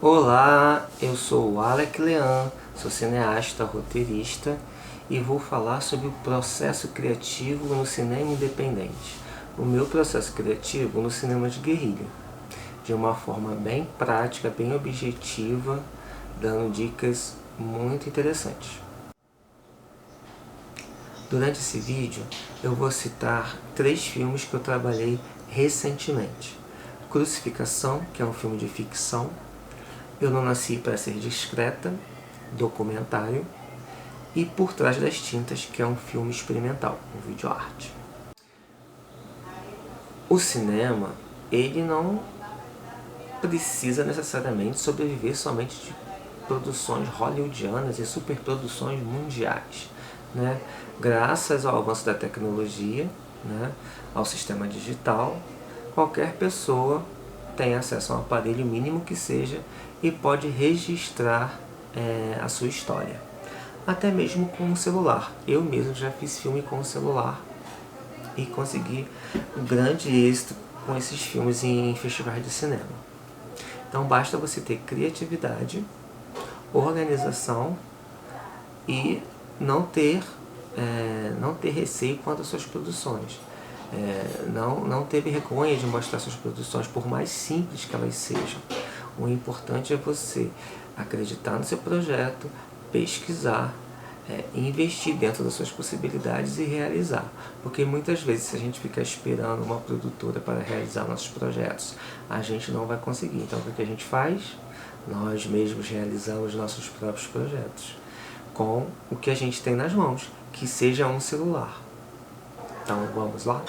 Olá, eu sou o Alec Lean, sou cineasta, roteirista e vou falar sobre o processo criativo no cinema independente. O meu processo criativo no cinema de guerrilha, de uma forma bem prática, bem objetiva, dando dicas muito interessantes. Durante esse vídeo eu vou citar 3 filmes que eu trabalhei recentemente. Crucificação, que é um filme de ficção. Eu Não Nasci para Ser Discreta, documentário, e Por Trás das Tintas, que é um filme experimental, um videoarte. O cinema, ele não precisa necessariamente sobreviver somente de produções hollywoodianas e superproduções mundiais, né? Graças ao avanço da tecnologia, né, ao sistema digital, qualquer pessoa tem acesso a um aparelho mínimo que seja e pode registrar a sua história. Até mesmo com o celular. Eu mesmo já fiz filme com o celular e consegui um grande êxito com esses filmes em festivais de cinema. Então basta você ter criatividade, organização e não ter receio quanto às suas produções. Não ter vergonha de mostrar suas produções, por mais simples que elas sejam. O importante é você acreditar no seu projeto, pesquisar, investir dentro das suas possibilidades e realizar. Porque muitas vezes, se a gente ficar esperando uma produtora para realizar nossos projetos, a gente não vai conseguir. Então, o que a gente faz? Nós mesmos realizamos nossos próprios projetos com o que a gente tem nas mãos, que seja um celular. Então, vamos lá?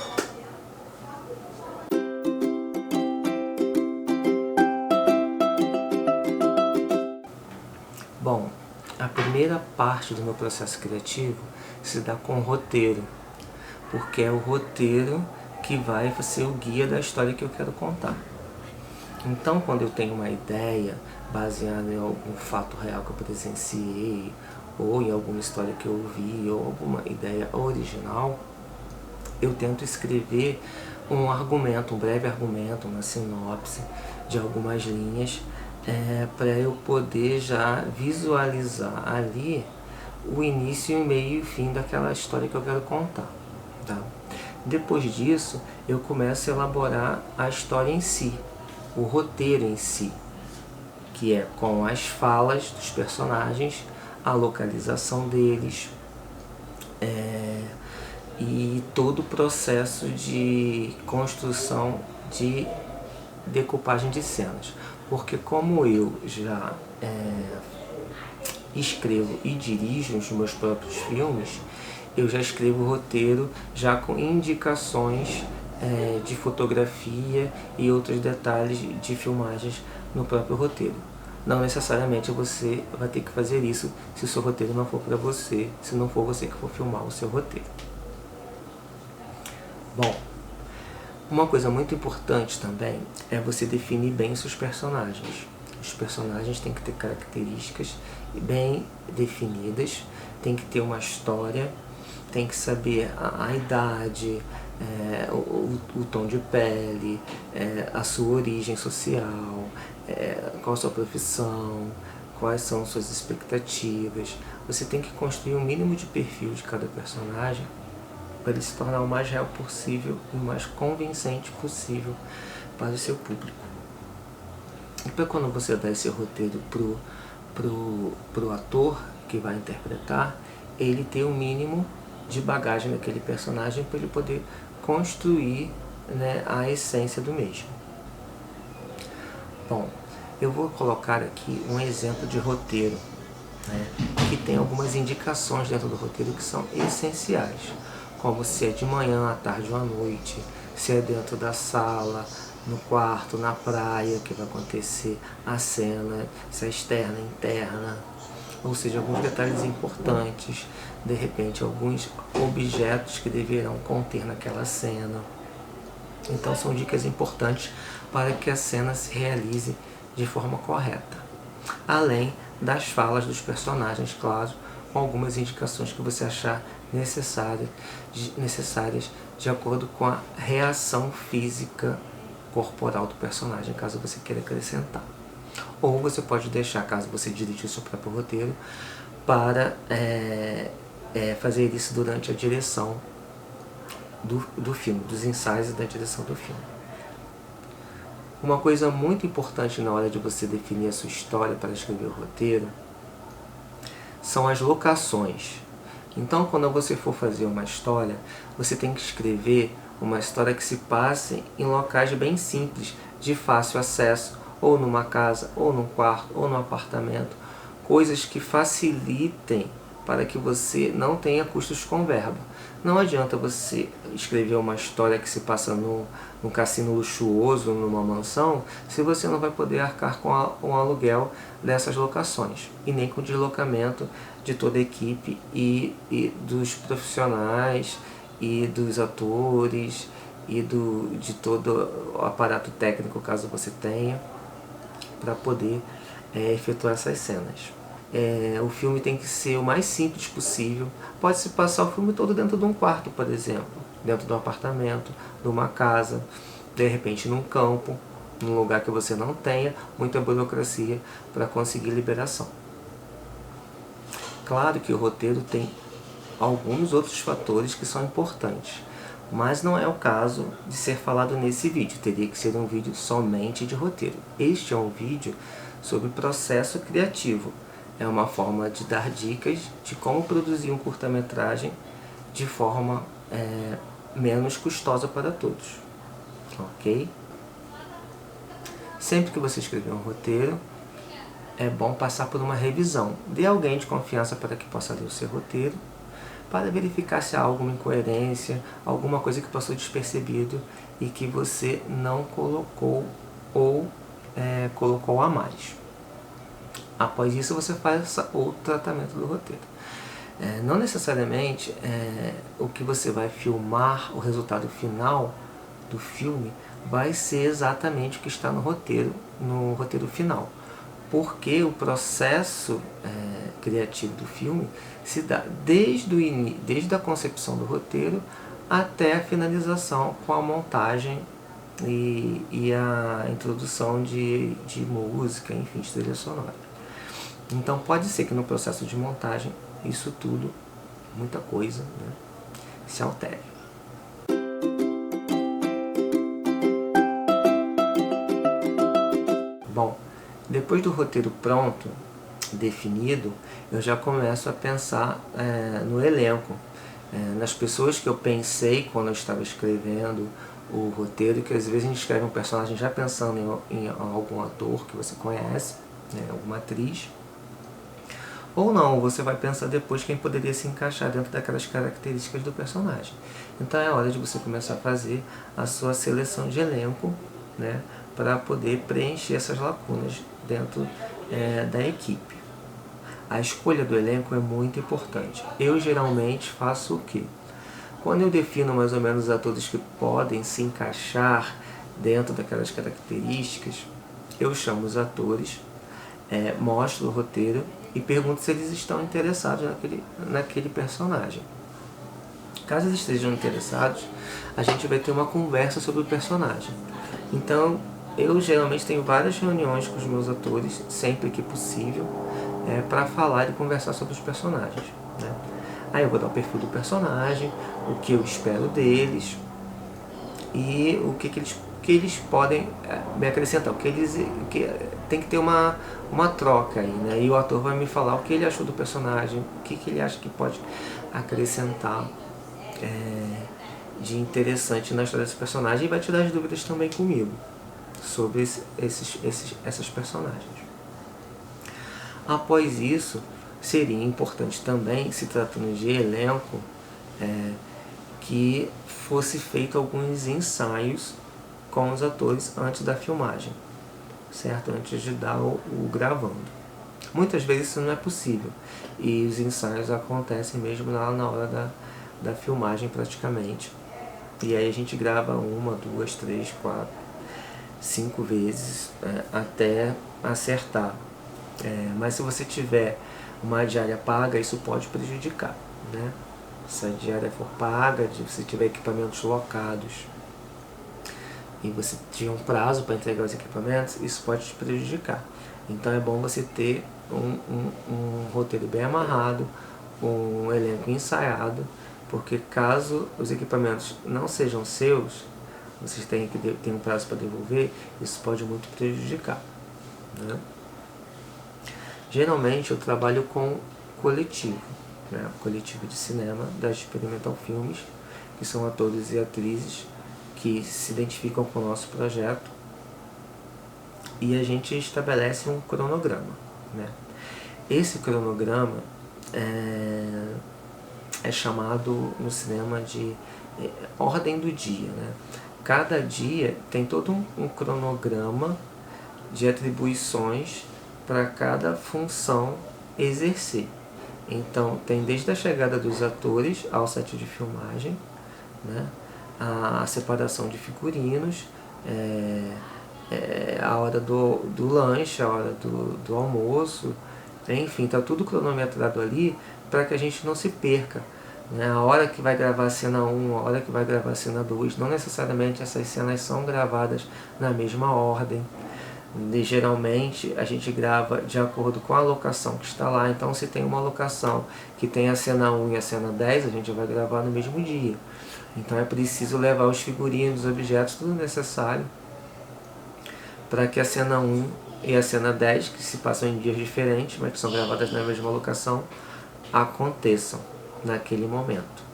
Bom, a primeira parte do meu processo criativo se dá com o roteiro, porque é o roteiro que vai ser o guia da história que eu quero contar. Então, quando eu tenho uma ideia baseada em algum fato real que eu presenciei, ou em alguma história que eu ouvi, ou alguma ideia original, eu tento escrever um argumento, um breve argumento, uma sinopse de algumas linhas, para eu poder já visualizar ali o início, meio e fim daquela história que eu quero contar. Tá? Depois disso, eu começo a elaborar a história em si, o roteiro em si, que é com as falas dos personagens, a localização deles, e todo o processo de construção de decupagem de cenas. Porque como eu já escrevo e dirijo os meus próprios filmes, eu já escrevo o roteiro já com indicações de fotografia e outros detalhes de filmagens no próprio roteiro. Não necessariamente você vai ter que fazer isso se o seu roteiro não for para você, se não for você que for filmar o seu roteiro. Bom, uma coisa muito importante também é você definir bem os seus personagens. Os personagens têm que ter características bem definidas, tem que ter uma história, tem que saber a idade, o tom de pele, a sua origem social, qual a sua profissão, quais são suas expectativas. Você tem que construir um mínimo de perfil de cada personagem para ele se tornar o mais real possível e o mais convincente possível para o seu público. E para quando você dá esse roteiro pro ator que vai interpretar, ele ter o mínimo de bagagem daquele personagem para ele poder construir, né, a essência do mesmo. Bom, eu vou colocar aqui um exemplo de roteiro, né, que tem algumas indicações dentro do roteiro que são essenciais, como se é de manhã, à tarde ou à noite, se é dentro da sala, no quarto, na praia que vai acontecer a cena, se é externa, interna, ou seja, alguns detalhes importantes, de repente alguns objetos que deverão conter naquela cena. Então são dicas importantes para que a cena se realize de forma correta. Além das falas dos personagens, claro, com algumas indicações que você achar necessárias de acordo com a reação física corporal do personagem, caso você queira acrescentar. ou você pode deixar, caso você dirija o seu próprio roteiro, para fazer isso durante a direção do filme, dos ensaios e da direção do filme. Uma coisa muito importante na hora de você definir a sua história para escrever o roteiro são as locações. Então, quando você for fazer uma história, você tem que escrever uma história que se passe em locais bem simples, de fácil acesso, ou numa casa, ou num quarto, ou num apartamento, coisas que facilitem para que você não tenha custos com verba. Não adianta você escrever uma história que se passa num cassino luxuoso, numa mansão, se você não vai poder arcar com o aluguel dessas locações, e nem com o deslocamento de toda a equipe e dos profissionais, e dos atores, e de todo o aparato técnico, caso você tenha, para poder efetuar essas cenas. O filme tem que ser o mais simples possível. Pode-se passar o filme todo dentro de um quarto, por exemplo, dentro de um apartamento, de uma casa, de repente num campo, num lugar que você não tenha muita burocracia para conseguir liberação. Claro que o roteiro tem alguns outros fatores que são importantes, mas não é o caso de ser falado nesse vídeo. Teria que ser um vídeo somente de roteiro. Este é um vídeo sobre processo criativo. É uma forma de dar dicas de como produzir um curta-metragem de forma menos custosa para todos. Ok? Sempre que você escrever um roteiro, é bom passar por uma revisão de alguém de confiança para que possa ler o seu roteiro, para verificar se há alguma incoerência, alguma coisa que passou despercebido e que você não colocou ou colocou a mais. Após isso, você faz o tratamento do roteiro. Não necessariamente o que você vai filmar, o resultado final do filme, vai ser exatamente o que está no roteiro final. Porque o processo criativo do filme se dá desde a concepção do roteiro até a finalização com a montagem e a introdução de música, enfim, de trilha sonora. Então pode ser que no processo de montagem isso tudo, muita coisa, né, se altere. Bom, depois do roteiro pronto, definido, eu já começo a pensar no elenco, nas pessoas que eu pensei quando eu estava escrevendo o roteiro, que às vezes a gente escreve um personagem já pensando em algum ator que você conhece, né, alguma atriz, ou não, você vai pensar depois quem poderia se encaixar dentro daquelas características do personagem. Então é hora de você começar a fazer a sua seleção de elenco, né, para poder preencher essas lacunas dentro da equipe. A escolha do elenco é muito importante. Eu geralmente faço o quê? Quando eu defino mais ou menos os atores que podem se encaixar dentro daquelas características, eu chamo os atores, mostro o roteiro e pergunto se eles estão interessados naquele personagem. Caso eles estejam interessados, a gente vai ter uma conversa sobre o personagem. Então, eu geralmente tenho várias reuniões com os meus atores, sempre que possível, para falar e conversar sobre os personagens, né? Aí eu vou dar o perfil do personagem, o que eu espero deles e o que eles podem me acrescentar, que tem que ter uma troca aí, né? E o ator vai me falar o que ele achou do personagem, o que ele acha que pode acrescentar de interessante na história desse personagem, e vai tirar as dúvidas também comigo sobre essas personagens. Após isso, seria importante também, se tratando de elenco, que fosse feito alguns ensaios com os atores antes da filmagem, certo? Antes de dar o gravando. Muitas vezes isso não é possível, e os ensaios acontecem mesmo lá na hora da filmagem praticamente. E aí a gente grava 1, 2, 3, 4, 5 vezes até acertar. Mas se você tiver uma diária paga, isso pode prejudicar, né? Se a diária for paga, se você tiver equipamentos locados e você tiver um prazo para entregar os equipamentos, isso pode te prejudicar. Então é bom você ter um roteiro bem amarrado, um elenco ensaiado, porque caso os equipamentos não sejam seus, vocês têm que ter um prazo para devolver, isso pode muito prejudicar, né? Geralmente eu trabalho com coletivo, né? Coletivo de cinema da Experimental Filmes, que são atores e atrizes que se identificam com o nosso projeto, e a gente estabelece um cronograma, né? Esse cronograma é chamado no cinema de ordem do dia, né? Cada dia tem todo um cronograma de atribuições para cada função exercer. Então tem desde a chegada dos atores ao set de filmagem, né? A separação de figurinos, a hora do lanche, a hora do almoço, enfim, está tudo cronometrado ali para que a gente não se perca, né? A hora que vai gravar a cena 1, a hora que vai gravar a cena 2, não necessariamente essas cenas são gravadas na mesma ordem. E, geralmente a gente grava de acordo com a locação que está lá. Então se tem uma locação que tem a cena 1 e a cena 10, a gente vai gravar no mesmo dia. Então é preciso levar os figurinos, os objetos, tudo necessário para que a cena 1 e a cena 10, que se passam em dias diferentes, mas que são gravadas na mesma locação, aconteçam naquele momento.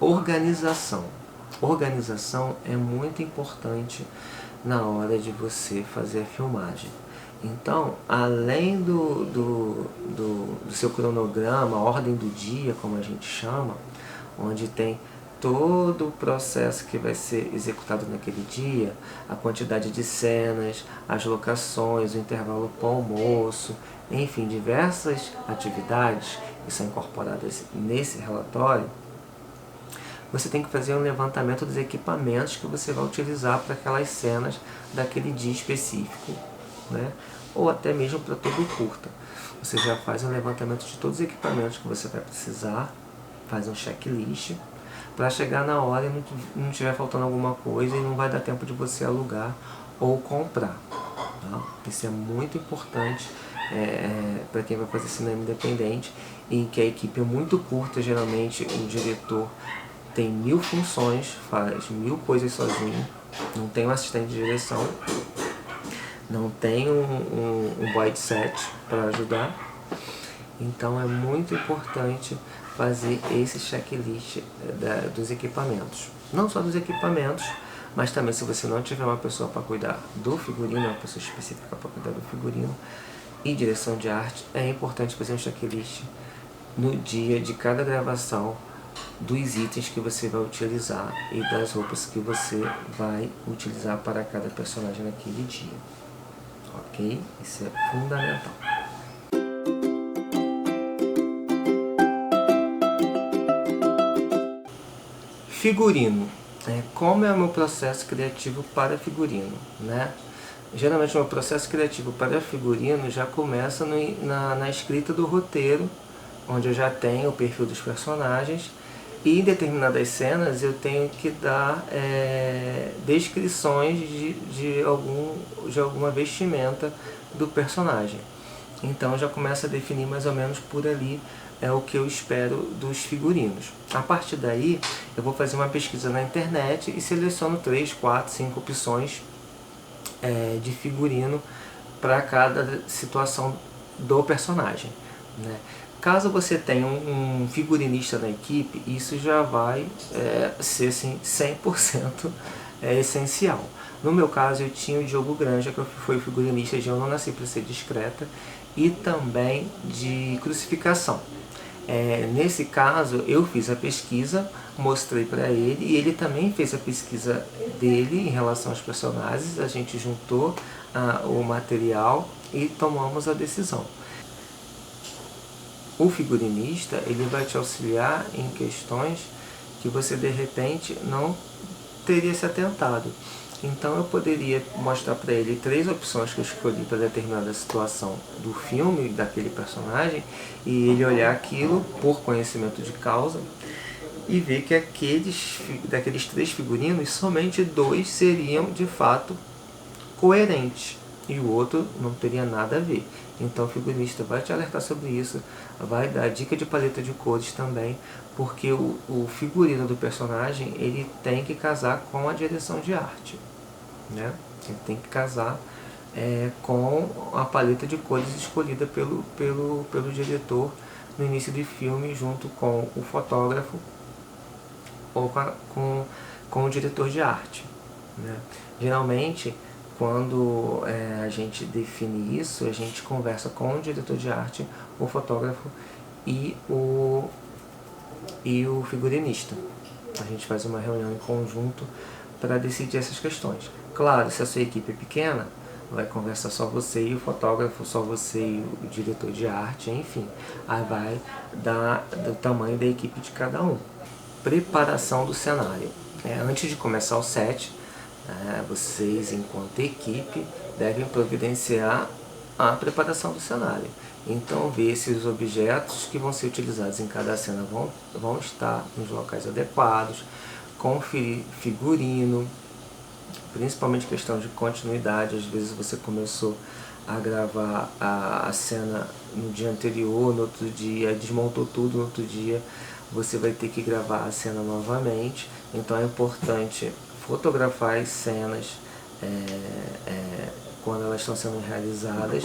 Organização. Organização é muito importante na hora de você fazer a filmagem. Então, além do seu cronograma, a ordem do dia, como a gente chama, onde tem todo o processo que vai ser executado naquele dia, a quantidade de cenas, as locações, o intervalo para o almoço, enfim, diversas atividades que são incorporadas nesse relatório, você tem que fazer um levantamento dos equipamentos que você vai utilizar para aquelas cenas daquele dia específico, né? Ou até mesmo para todo o curta. Você já faz um levantamento de todos os equipamentos que você vai precisar, faz um checklist, para chegar na hora e não estiver faltando alguma coisa e não vai dar tempo de você alugar ou comprar. Tá? Isso é muito importante para quem vai fazer cinema independente, em que a equipe é muito curta. Geralmente o diretor tem 1000 funções, faz 1000 coisas sozinho, não tem um assistente de direção, não tem um boy de set para ajudar. Então é muito importante fazer esse checklist dos equipamentos. Não só dos equipamentos, mas também, se você não tiver uma pessoa para cuidar do figurino, uma pessoa específica para cuidar do figurino e direção de arte, é importante fazer um checklist no dia de cada gravação dos itens que você vai utilizar e das roupas que você vai utilizar para cada personagem naquele dia. Ok? Isso é fundamental. Figurino. Como é o meu processo criativo para figurino, né? Geralmente o meu processo criativo para figurino já começa na escrita do roteiro, onde eu já tenho o perfil dos personagens, e em determinadas cenas eu tenho que dar descrições de alguma vestimenta do personagem. Então já começa a definir mais ou menos por ali o que eu espero dos figurinos. A partir daí eu vou fazer uma pesquisa na internet e seleciono 3, 4, 5 opções de figurino para cada situação do personagem, né? Caso você tenha um figurinista na equipe, isso já vai ser assim, 100% essencial. No meu caso, eu tinha o Diogo Granja, que foi o figurinista de Eu Não Nasci Pra Ser Discreta, e também de Crucificação. Nesse caso, eu fiz a pesquisa, mostrei para ele, e ele também fez a pesquisa dele em relação aos personagens. A gente juntou o material e tomamos a decisão. O figurinista, ele vai te auxiliar em questões que você de repente não teria se atentado. Então eu poderia mostrar para ele 3 opções que eu escolhi para determinada situação do filme, daquele personagem, e ele olhar aquilo por conhecimento de causa e ver que daqueles 3 figurinos, somente 2 seriam de fato coerentes e o outro não teria nada a ver. Então o figurinista vai te alertar sobre isso, vai dar dica de paleta de cores também, porque o figurino do personagem ele tem que casar com a direção de arte, né? Ele tem que casar com a paleta de cores escolhida pelo diretor no início do filme, junto com o fotógrafo ou com o diretor de arte, né? Geralmente, quando a gente define isso, a gente conversa com o diretor de arte, o fotógrafo e o figurinista. A gente faz uma reunião em conjunto para decidir essas questões. Claro, se a sua equipe é pequena, vai conversar só você e o fotógrafo, só você e o diretor de arte, enfim. Aí vai dar do tamanho da equipe de cada um. Preparação do cenário. Antes de começar o set, vocês, enquanto equipe, devem providenciar a preparação do cenário. Então, ver se os objetos que vão ser utilizados em cada cena vão estar nos locais adequados, conferir figurino, principalmente questão de continuidade. Às vezes você começou a gravar a cena no dia anterior, no outro dia, desmontou tudo, no outro dia você vai ter que gravar a cena novamente. Então é importante fotografar as cenas quando elas estão sendo realizadas,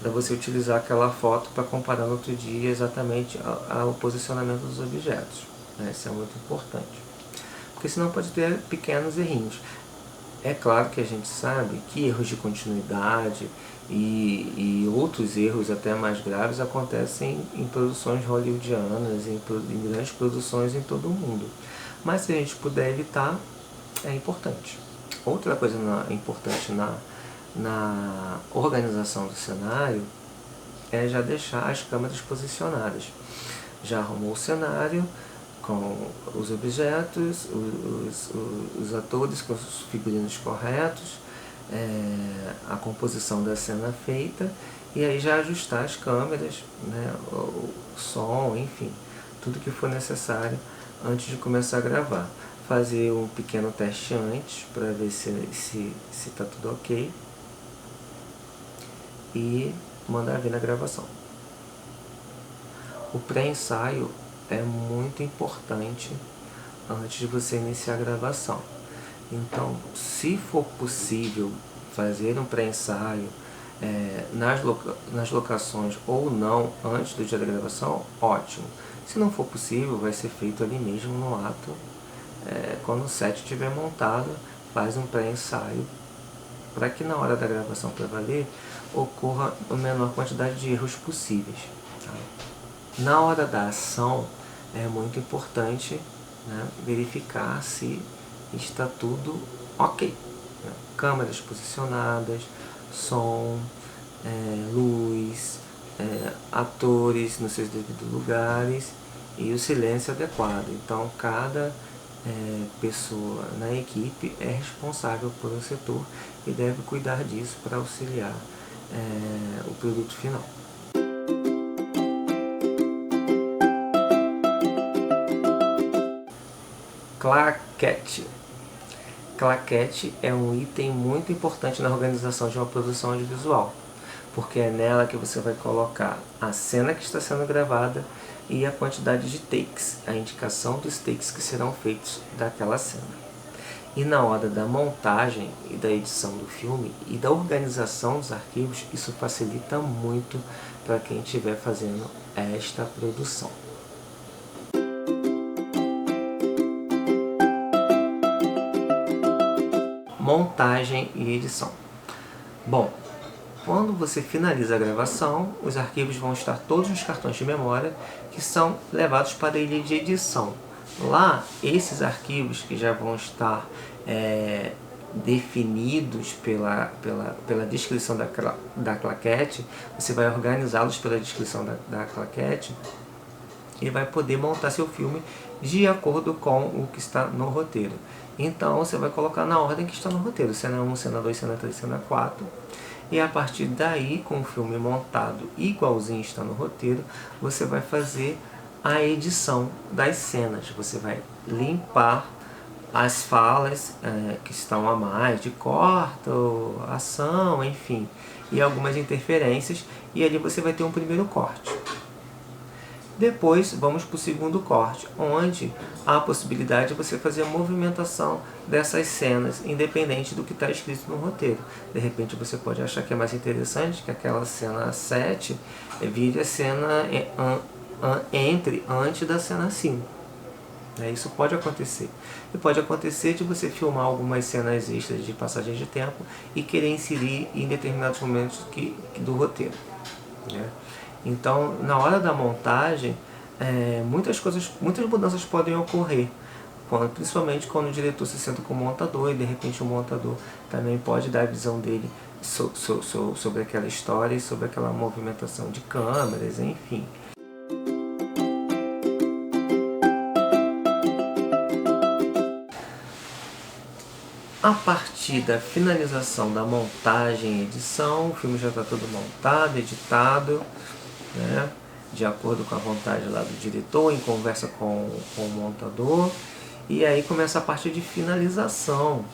para você utilizar aquela foto para comparar no outro dia exatamente ao posicionamento dos objetos. Isso é muito importante, porque senão pode ter pequenos errinhos. É claro que a gente sabe que erros de continuidade e outros erros até mais graves acontecem em produções hollywoodianas, em grandes produções em todo o mundo. Mas se a gente puder evitar, é importante. Outra coisa importante na organização do cenário é já deixar as câmeras posicionadas. Já arrumou o cenário com os objetos, os atores com os figurinos corretos, a composição da cena feita, e aí já ajustar as câmeras, né, o som, enfim, tudo que for necessário antes de começar a gravar. Fazer um pequeno teste antes para ver se está tudo ok e mandar ver na gravação. O pré-ensaio é muito importante antes de você iniciar a gravação. Então, se for possível fazer um pré-ensaio nas locações ou não antes do dia da gravação, ótimo. Se não for possível, vai ser feito ali mesmo no ato. Quando o set estiver montado, faz um pré-ensaio para que na hora da gravação para valer ocorra a menor quantidade de erros possíveis. Tá? Na hora da ação, é muito importante, né, verificar se está tudo ok. Né? Câmeras posicionadas, som, luz, atores nos seus devidos lugares e o silêncio adequado. Então, cada pessoa na equipe é responsável por um setor e deve cuidar disso para auxiliar o produto final. Claquete. Claquete é um item muito importante na organização de uma produção audiovisual, porque é nela que você vai colocar a cena que está sendo gravada e a quantidade de takes, a indicação dos takes que serão feitos daquela cena. E na hora da montagem e da edição do filme e da organização dos arquivos, isso facilita muito para quem estiver fazendo esta produção. Montagem e edição. Bom, quando você finaliza a gravação, os arquivos vão estar todos nos cartões de memória que são levados para a ilha de edição. Lá, esses arquivos que já vão estar definidos pela descrição da claquete, você vai organizá-los pela descrição da claquete e vai poder montar seu filme de acordo com o que está no roteiro. Então você vai colocar na ordem que está no roteiro, cena 1, cena 2, cena 3, cena 4. E a partir daí, com o filme montado igualzinho está no roteiro, você vai fazer a edição das cenas. Você vai limpar as falas que estão a mais, de corto, ação, enfim, e algumas interferências, e ali você vai ter um primeiro corte. Depois vamos para o segundo corte, onde há a possibilidade de você fazer a movimentação dessas cenas, independente do que está escrito no roteiro. De repente você pode achar que é mais interessante que aquela cena 7 vire a cena antes da cena 5. Isso pode acontecer. E pode acontecer de você filmar algumas cenas extras de passagem de tempo e querer inserir em determinados momentos do roteiro. Então, na hora da montagem, muitas mudanças podem ocorrer, principalmente quando o diretor se senta com o montador e de repente o montador também pode dar a visão dele sobre aquela história e sobre aquela movimentação de câmeras, enfim. A partir da finalização da montagem e edição, o filme já está todo montado, editado, de acordo com a vontade lá do diretor, em conversa com o montador. E aí começa a parte de finalização,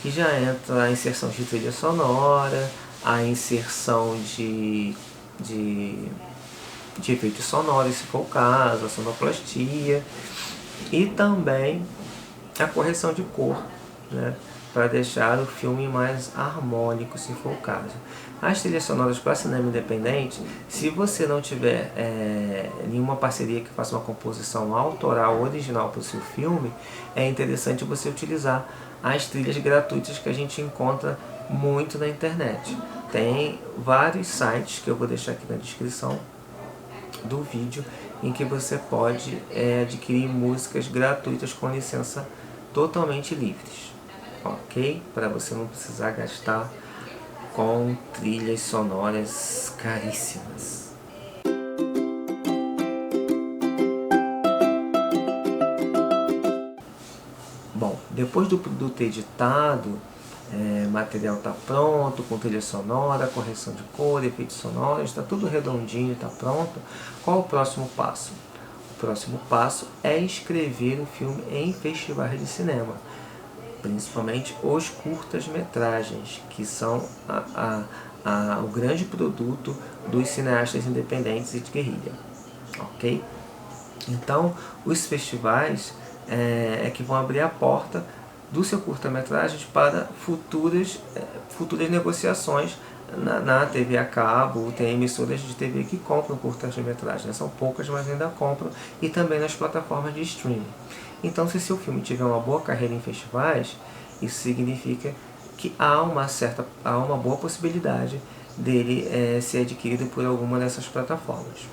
que já entra a inserção de trilha sonora, a inserção de efeitos sonoros, se for o caso, a sonoplastia, e também a correção de cor, para deixar o filme mais harmônico, se for o caso. As trilhas sonoras para cinema independente, se você não tiver nenhuma parceria que faça uma composição autoral original para o seu filme, é interessante você utilizar as trilhas gratuitas que a gente encontra muito na internet. Tem vários sites que eu vou deixar aqui na descrição do vídeo, em que você pode adquirir músicas gratuitas com licença totalmente livres, ok? Para você não precisar gastar com trilhas sonoras caríssimas. Bom, depois do produto editado, o material está pronto, com trilha sonora, correção de cor, efeitos sonoros, está tudo redondinho, está pronto. Qual o próximo passo? O próximo passo é inscrever o filme em festivais de cinema, principalmente os curtas-metragens, que são o grande produto dos cineastas independentes e de guerrilha, ok? Então, os festivais que vão abrir a porta do seu curta-metragem para futuras negociações na TV a cabo. Tem emissoras de TV que compram curtas-metragens, são poucas, mas ainda compram, e também nas plataformas de streaming. Então, se seu filme tiver uma boa carreira em festivais, isso significa que há uma boa possibilidade dele ser adquirido por alguma dessas plataformas,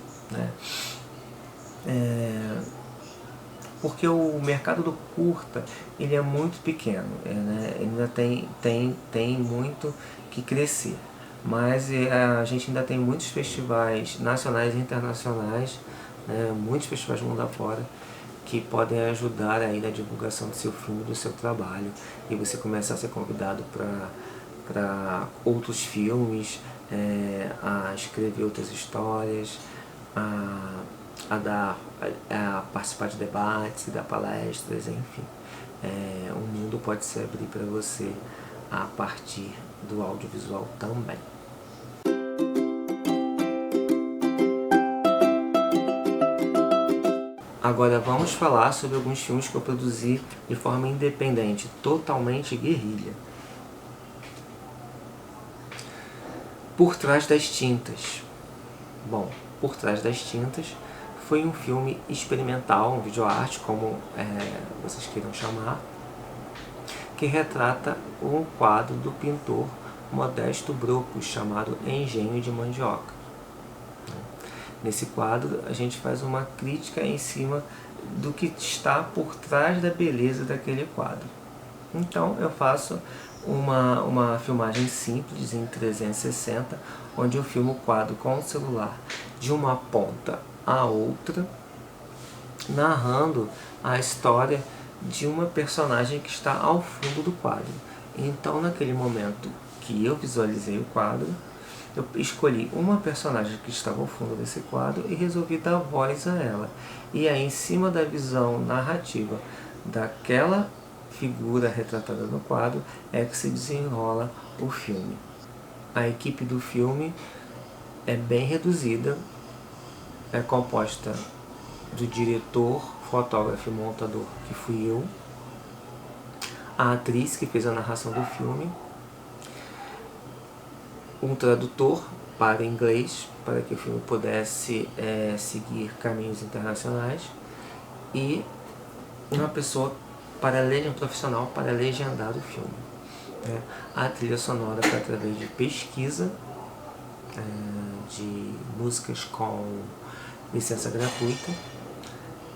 porque o mercado do curta ele é muito pequeno, ainda tem muito que crescer, mas a gente ainda tem muitos festivais nacionais e internacionais, muitos festivais do mundo afora, que podem ajudar aí na divulgação do seu filme, do seu trabalho, e você começa a ser convidado para outros filmes, a escrever outras histórias, a participar de debates, dar palestras, enfim. O mundo pode se abrir para você a partir do audiovisual também. Agora vamos falar sobre alguns filmes que eu produzi de forma independente, totalmente guerrilha. Por Trás das Tintas. Bom, Por Trás das Tintas foi um filme experimental, um videoarte, como vocês queiram chamar, que retrata um quadro do pintor Modesto Brocos, chamado Engenho de Mandioca. Nesse quadro, a gente faz uma crítica em cima do que está por trás da beleza daquele quadro. Então, eu faço uma filmagem simples em 360, onde eu filmo o quadro com o celular de uma ponta a outra, narrando a história de uma personagem que está ao fundo do quadro. Então, naquele momento que eu visualizei o quadro, Eu escolhi uma personagem que estava ao fundo desse quadro e resolvi dar voz a ela. E aí, em cima da visão narrativa daquela figura retratada no quadro, é que se desenrola o filme. A equipe do filme é bem reduzida, é composta do diretor, fotógrafo e montador, que fui eu, a atriz que fez a narração do filme, um tradutor para inglês, para que o filme pudesse seguir caminhos internacionais, e uma pessoa um profissional para legendar o filme. A trilha sonora foi através de pesquisa de músicas com licença gratuita,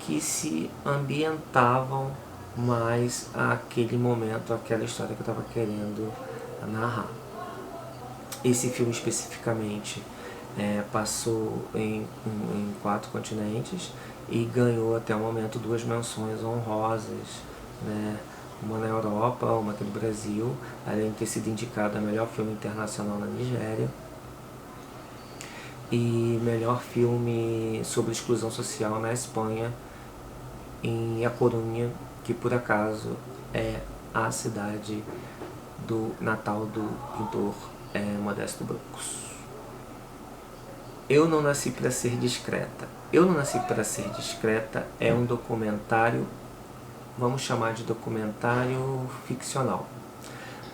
que se ambientavam mais àquele momento, àquela história que eu estava querendo narrar. Esse filme especificamente passou em 4 continentes e ganhou até o momento 2 menções honrosas, né? Uma na Europa, uma aqui no Brasil, além de ter sido indicado a melhor filme internacional na Nigéria e melhor filme sobre exclusão social na Espanha, em A Coruña, que por acaso é a cidade do natal do pintor Modesto Brancos. Eu Não Nasci para Ser Discreta. Eu Não Nasci para Ser Discreta é um documentário, vamos chamar de documentário ficcional,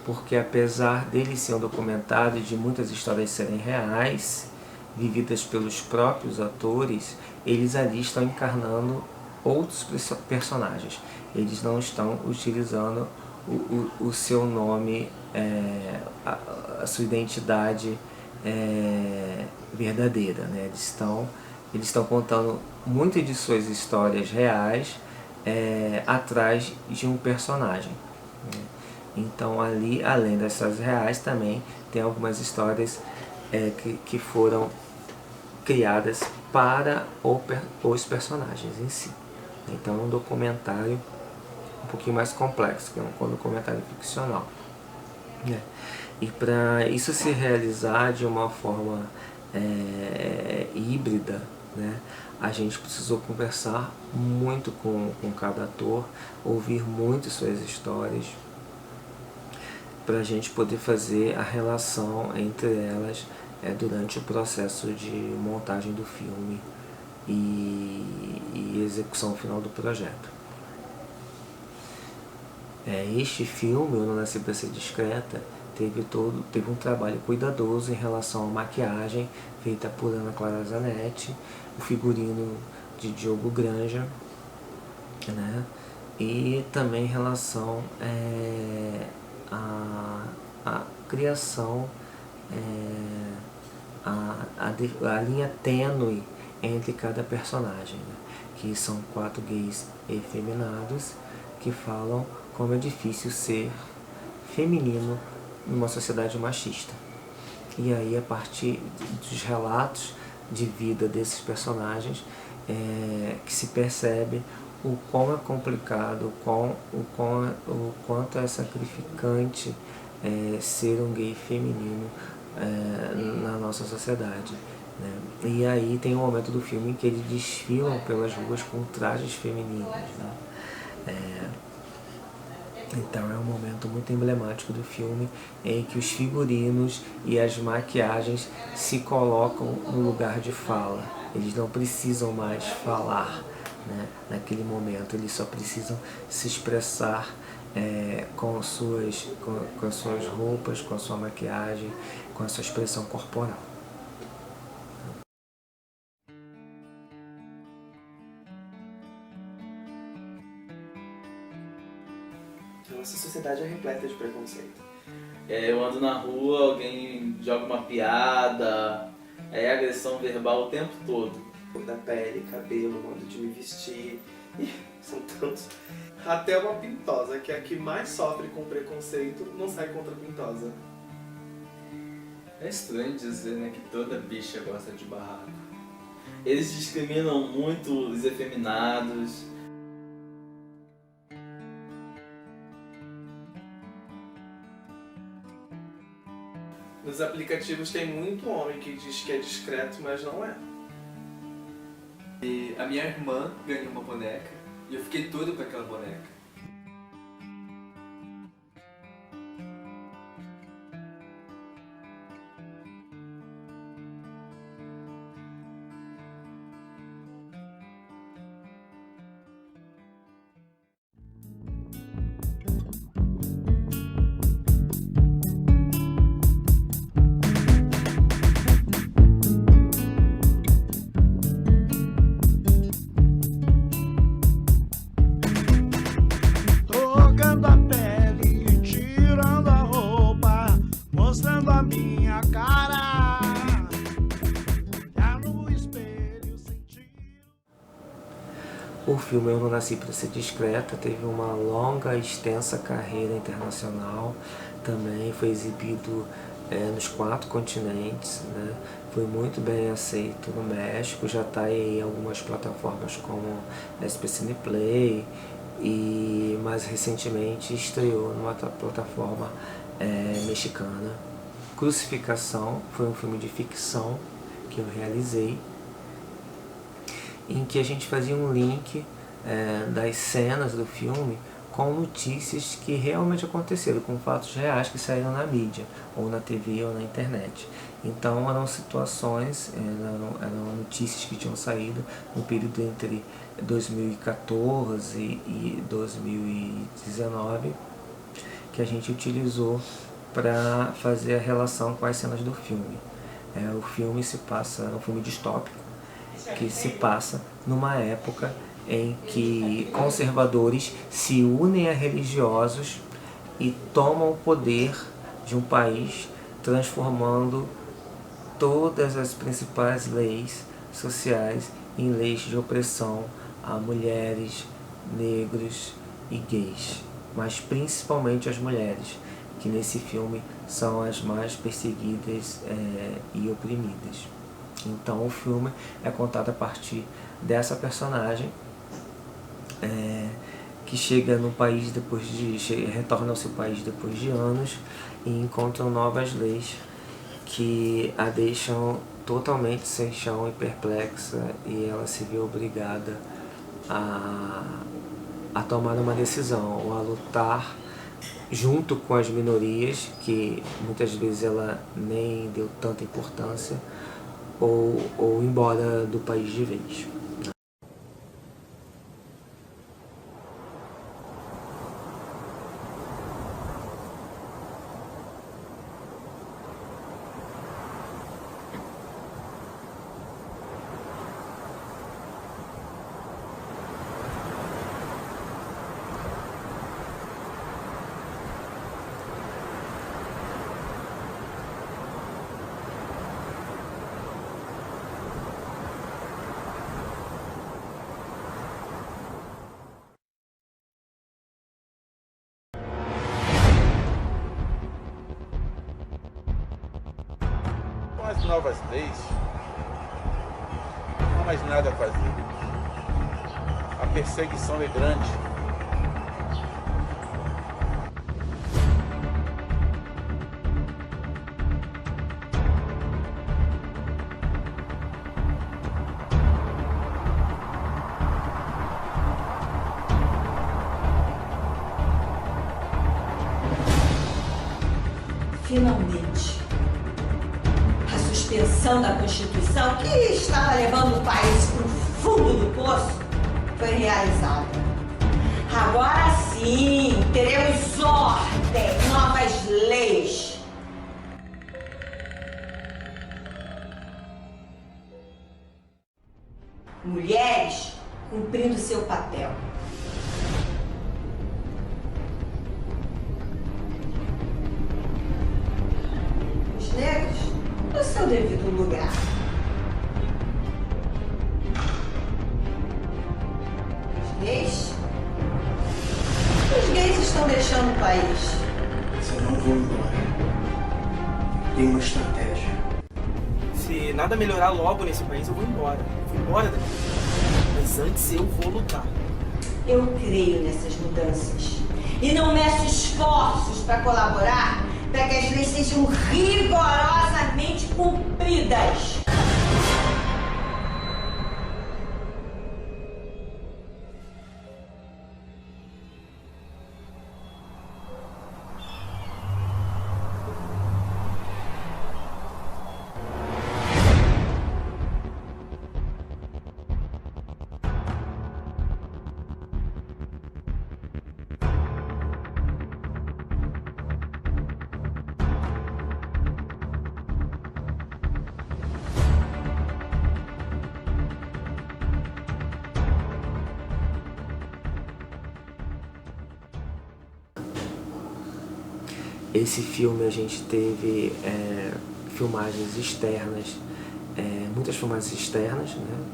porque apesar dele ser um documentário de muitas histórias serem reais, vividas pelos próprios atores, eles ali estão encarnando outros personagens. Eles não estão utilizando o seu nome, a sua identidade verdadeira, né? Eles estão contando muitas de suas histórias reais atrás de um personagem, né? Então ali, além das histórias reais, também tem algumas histórias que foram criadas para os personagens em si. Então é um documentário um pouquinho mais complexo, que é um documentário ficcional, né? E para isso se realizar de uma forma híbrida, né, a gente precisou conversar muito com cada ator, ouvir muito suas histórias, para a gente poder fazer a relação entre elas durante o processo de montagem do filme e execução final do projeto. Este filme, Eu Não Nasci para Ser Discreta, teve um trabalho cuidadoso em relação à maquiagem feita por Ana Clara Zanetti, o figurino de Diogo Granja, né? E também em relação à criação, a linha tênue entre cada personagem, né? Que são 4 gays efeminados que falam como é difícil ser feminino numa sociedade machista. E aí, a partir dos relatos de vida desses personagens, que se percebe o quão é complicado, o quanto é sacrificante ser um gay feminino na nossa sociedade, né? E aí tem um momento do filme em que eles desfilam pelas ruas com trajes femininos, né? Então é um momento muito emblemático do filme em que os figurinos e as maquiagens se colocam no lugar de fala. Eles não precisam mais falar, né, naquele momento, eles só precisam se expressar com as suas roupas, com a sua maquiagem, com a sua expressão corporal. Nossa sociedade é repleta de preconceito. Eu ando na rua, alguém joga uma piada, é agressão verbal o tempo todo. Cor da pele, cabelo, modo de me vestir, são tantos. Até uma pintosa, que é a que mais sofre com preconceito, não sai contra a pintosa. É estranho dizer, né, que toda bicha gosta de barraco. Eles discriminam muito os efeminados. Nos aplicativos tem muito homem que diz que é discreto, mas não é. E a minha irmã ganhou uma boneca e eu fiquei doido pra aquela boneca. Trocando a pele, tirando a roupa, mostrando a minha cara. Olhar no espelho, sentir. O filme Eu Não Nasci Para Ser Discreta teve uma longa e extensa carreira internacional, também foi exibido nos 4 continentes, né? Foi muito bem aceito no México, já está em algumas plataformas como SPCine Play, e mais recentemente estreou numa plataforma mexicana. Crucificação foi um filme de ficção que eu realizei, em que a gente fazia um link das cenas do filme com notícias que realmente aconteceram, com fatos reais que saíram na mídia, ou na TV ou na internet. Então eram situações, eram notícias que tinham saído no período entre 2014 e 2019, que a gente utilizou para fazer a relação com as cenas do filme. O filme se passa, é um filme distópico, que se passa numa época em que conservadores se unem a religiosos e tomam o poder de um país, transformando todas as principais leis sociais em leis de opressão a mulheres, negros e gays, mas principalmente as mulheres, que nesse filme são as mais perseguidas e oprimidas. Então o filme é contado a partir dessa personagem que chega no país retorna ao seu país depois de anos e encontra novas leis que a deixam totalmente sem chão e perplexa, e ela se vê obrigada a tomar uma decisão, ou a lutar junto com as minorias, que muitas vezes ela nem deu tanta importância, ou ir embora do país de vez. Com as novas leis, não há mais nada a fazer. A perseguição é grande. Finalmente, a suspensão da Constituição, que estava levando o país para o fundo do poço, foi realizada. Agora sim, teremos ordem, novas leis. Mulheres cumprindo seu papel. Negros no seu devido lugar. Os gays estão deixando o país. Se eu não vou embora, tem uma estratégia. Se nada melhorar logo nesse país, eu vou embora. Eu vou embora daqui. Mas antes eu vou lutar. Eu creio nessas mudanças e não meço esforços para colaborar para que as leis sejam rigorosamente cumpridas. Esse filme a gente teve filmagens externas, muitas filmagens externas, né?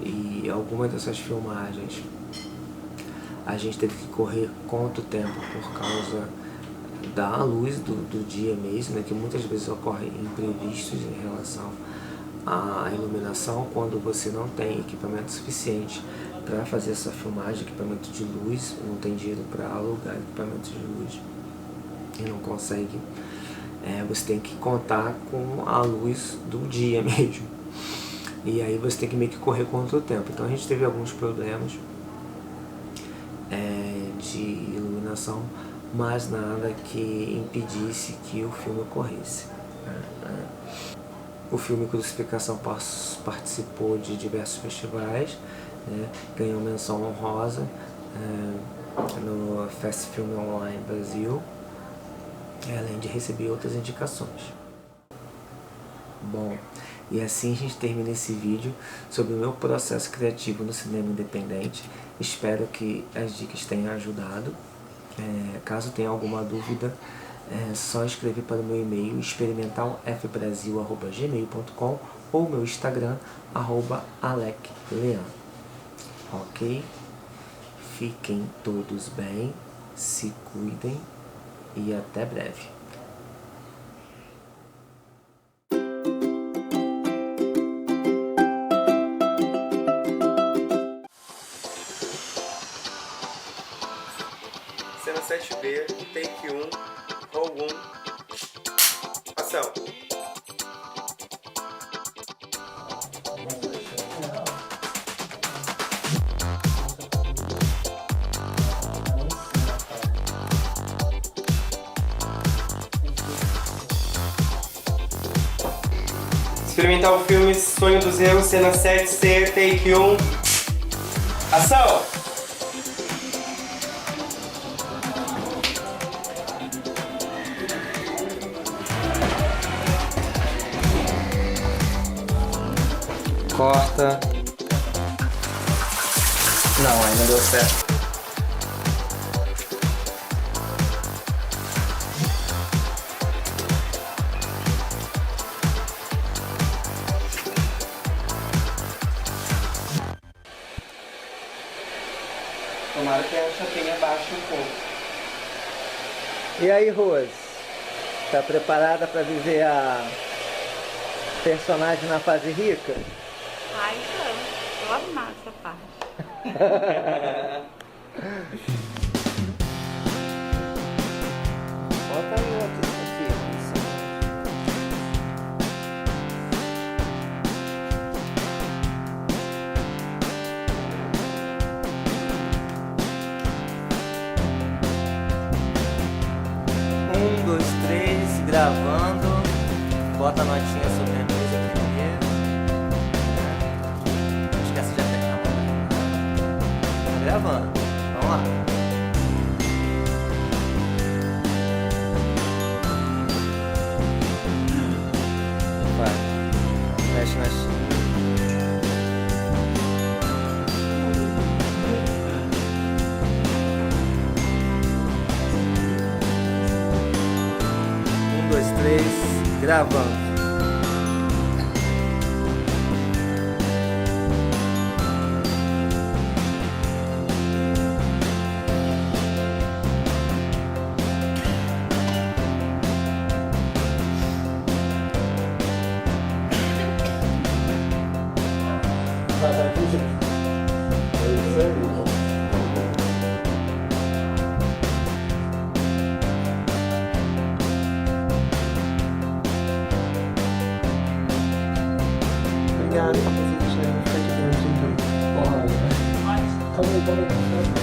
E algumas dessas filmagens a gente teve que correr contra o tempo por causa da luz do dia mesmo, né? Que muitas vezes ocorrem imprevistos em relação à iluminação quando você não tem equipamento suficiente para fazer essa filmagem, equipamento de luz, não tem dinheiro para alugar equipamento de luz e não consegue, você tem que contar com a luz do dia mesmo, e aí você tem que meio que correr contra o tempo. Então a gente teve alguns problemas de iluminação, mas nada que impedisse que o filme ocorresse. O filme Crucificação participou de diversos festivais, né? Ganhou menção honrosa no Fast Film Online Brasil, além de receber outras indicações. Bom, e assim a gente termina esse vídeo sobre o meu processo criativo no cinema independente. Espero que as dicas tenham ajudado. Caso tenha alguma dúvida, é só escrever para o meu e-mail experimentalfbrasil@gmail.com ou meu Instagram @aleclean. Ok? Fiquem todos bem, se cuidem e até breve. Cena 7B, take 1, roll 1, ação. Experimentar o filme Sonho dos Erros, cena 7C, take 1, ação! Corta. Não, ainda deu certo. Tomara que a chapinha baixe um pouco. E aí, Rose? Tá preparada para viver a personagem na fase rica? Ai, eu amava essa parte. Bota aí outro aqui. Um, dois, três, gravando. Bota a notinha sobre a mesa primeiro. Não esquece de apertar a mão. Tá gravando. Vamos lá. Vai. Mexe na China. Um, dois, três, gravando. nada que vocês deixarem eu ficar aqui dentro, então. Porra, calma aí.